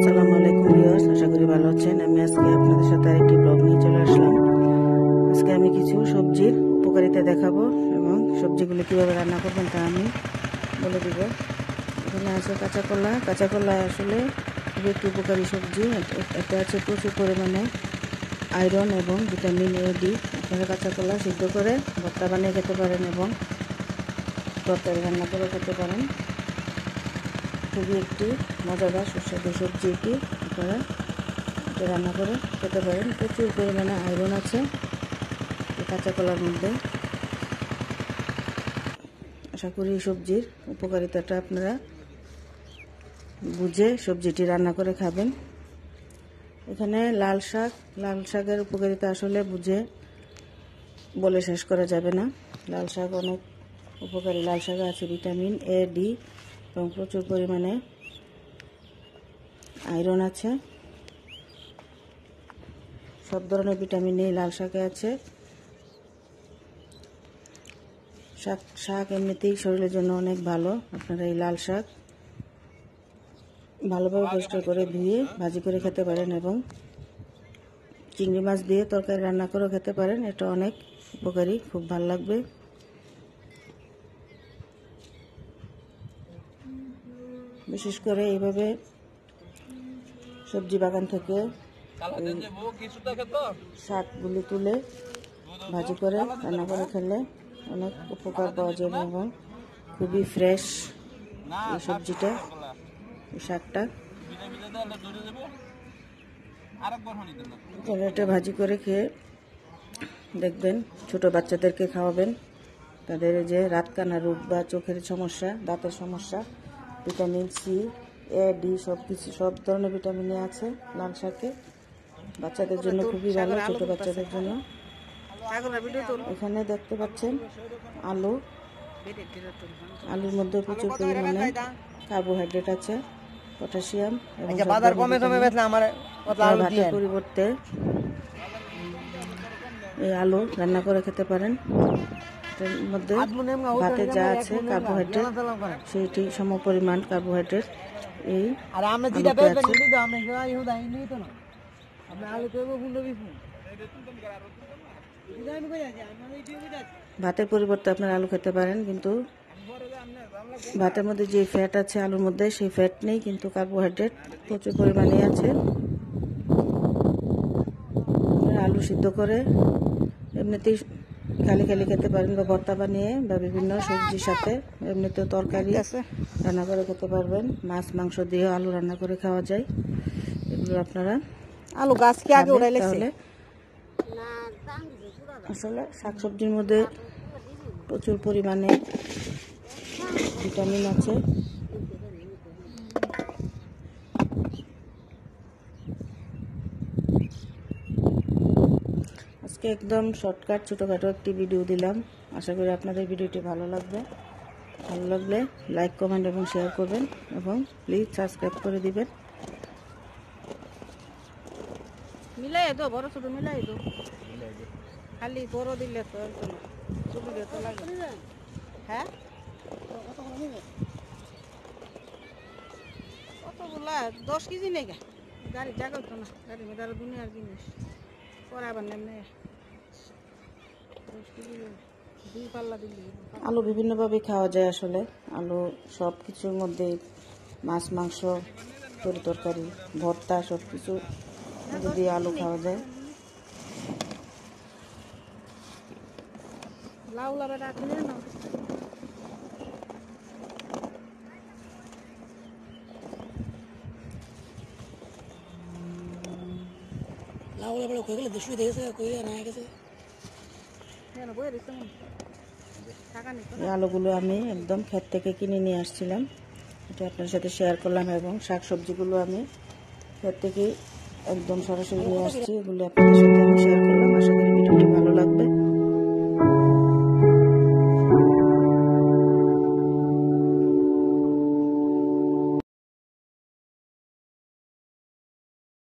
আসসালামু আলাইকুম ভিউয়ার্স, আশা করি ভালো আছেন। আমি আজকে আপনাদের সাথে আরেকটি ব্লগ নিয়ে চলে আসলাম। আজকে আমি কিছু সবজির উপকারিতা দেখাবো এবং সবজিগুলো কীভাবে রান্না করবেন তা আমি বলে দিব। এখানে আছে কাঁচা কলা আসলে খুবই একটি উপকারী সবজি। এটা আছে প্রচুর পরিমাণে আয়রন এবং ভিটামিন এ ডি। আপনারা কাঁচা কলা সিদ্ধ করে ভর্তা বানিয়ে খেতে পারেন এবং তরকারি রান্না করে খেতে পারেন। খুবই একটি মজাদার সুস্বাদু সবজি এটি, আপনারা এটা রান্না করে খেতে পারেন। প্রচুর পরিমাণে আয়রন আছে এই কাঁচা কলার মধ্যে। আশা করি এই সবজির উপকারিতাটা আপনারা বুঝে সবজিটি রান্না করে খাবেন। এখানে লাল শাকের উপকারিতা আসলে বুঝে বলে শেষ করা যাবে না। লাল শাক অনেক উপকারী। লাল শাকে আছে ভিটামিন এ ডি এবং প্রচুর পরিমাণে আয়রন আছে। সব ধরনের ভিটামিন এই লাল শাকে আছে। শাক এমনিতেই শরীরের জন্য অনেক ভালো। আপনারা এই লাল শাক ভালোভাবে পরিষ্কার করে ধুয়ে ভাজি করে খেতে পারেন এবং চিংড়ি মাছ দিয়ে তরকারি রান্না করেও খেতে পারেন। এটা অনেক উপকারী, খুব ভালো লাগবে। বিশেষ করে এইভাবে সবজি বাগান থেকে শাকগুলি তুলে ভাজি করে রান্না করে খেলে অনেক উপকার পাওয়া যাবে এবং খুবই ফ্রেশ এই সবজিটা, এই শাকটা। এটা ভাজি করে খেয়ে দেখবেন, ছোট বাচ্চাদেরকে খাওয়াবেন। তাদের যে রাতকানা রোগ বা চোখের সমস্যা, দাঁতের সমস্যা, ভিটামিন সি, এ ডি সব ধরনের ভিটামিন আছে লাল শাকে। বাচ্চাদের জন্য খুবই ভালো, ছোট বাচ্চাদের জন্য। এখানে দেখতে পাচ্ছেন আলুর মধ্যে প্রচুর পরিমাণে কার্বোহাইড্রেট আছে, পটাশিয়াম এবং ভাতের পরিবর্তে এই আলু রান্না করে খেতে পারেন। এটার মধ্যে ভাতে যা আছে কার্বোহাইড্রেট, সেইটি সম পরিমাণ কার্বোহাইড্রেট এই আলুতে আছে। ভাতের পরিবর্তে আপনারা আলু খেতে পারেন, কিন্তু ভাতের মধ্যে যে ফ্যাট আছে আলুর মধ্যে সেই ফ্যাট নেই, কিন্তু কার্বোহাইড্রেট প্রচুর পরিমাণে আছে। আলু সিদ্ধ করে এমনিতেই খালি খেতে পারেন বা ভর্তা বানিয়ে বা বিভিন্ন সবজির সাথে এমনিতে তরকারি রান্না করে খেতে পারবেন। মাছ মাংস দিয়ে আলু রান্না করে খাওয়া যায়। এগুলো আপনারা আলু গাছ কি আগে উড়াইলে আসলে শাকসবজির মধ্যে প্রচুর পরিমাণে ভিটামিন আছে। আজকে একদম শর্টকাট ছোটোখাটো একটি ভিডিও দিলাম। আশা করি আপনাদের ভিডিওটি ভালো লাগবে। ভালো লাগলে লাইক, কমেন্ট এবং শেয়ার করবেন এবং প্লিজ সাবস্ক্রাইব করে দিবেন। মিলাই দো, বড় ছোট মিলাই দো, খালি বড় দিলে তো ছোট দিলে তো লাগবে। হ্যাঁ, কতগুলা 10 কেজি নেই গা, গাড়ি জায়গা হতো না, গাড়ির মধ্যে আরো দুনিয়ার জিনিস করাবার নেমনে 10 কেজি দুই পাল্লা দিলে। আলু বিভিন্নভাবে খাওয়া যায় আসলে। আলু সব কিছুর মধ্যে, মাছ মাংস, তরকারি, ভর্তা, সব কিছু দিয়ে আলু খাওয়া যায়। লাউলাটা রাখলে না এই আলুগুলো আমি একদম ক্ষেত থেকে কিনে নিয়ে আসছিলাম, এটা আপনার সাথে শেয়ার করলাম। এবং শাকসবজিগুলো আমি ক্ষেত থেকে একদম সরাসরি নিয়ে আসছি, এগুলো আপনাদের সাথে আমি শেয়ার করলাম। আশা করি ভিডিওটি ভালো লাগবে।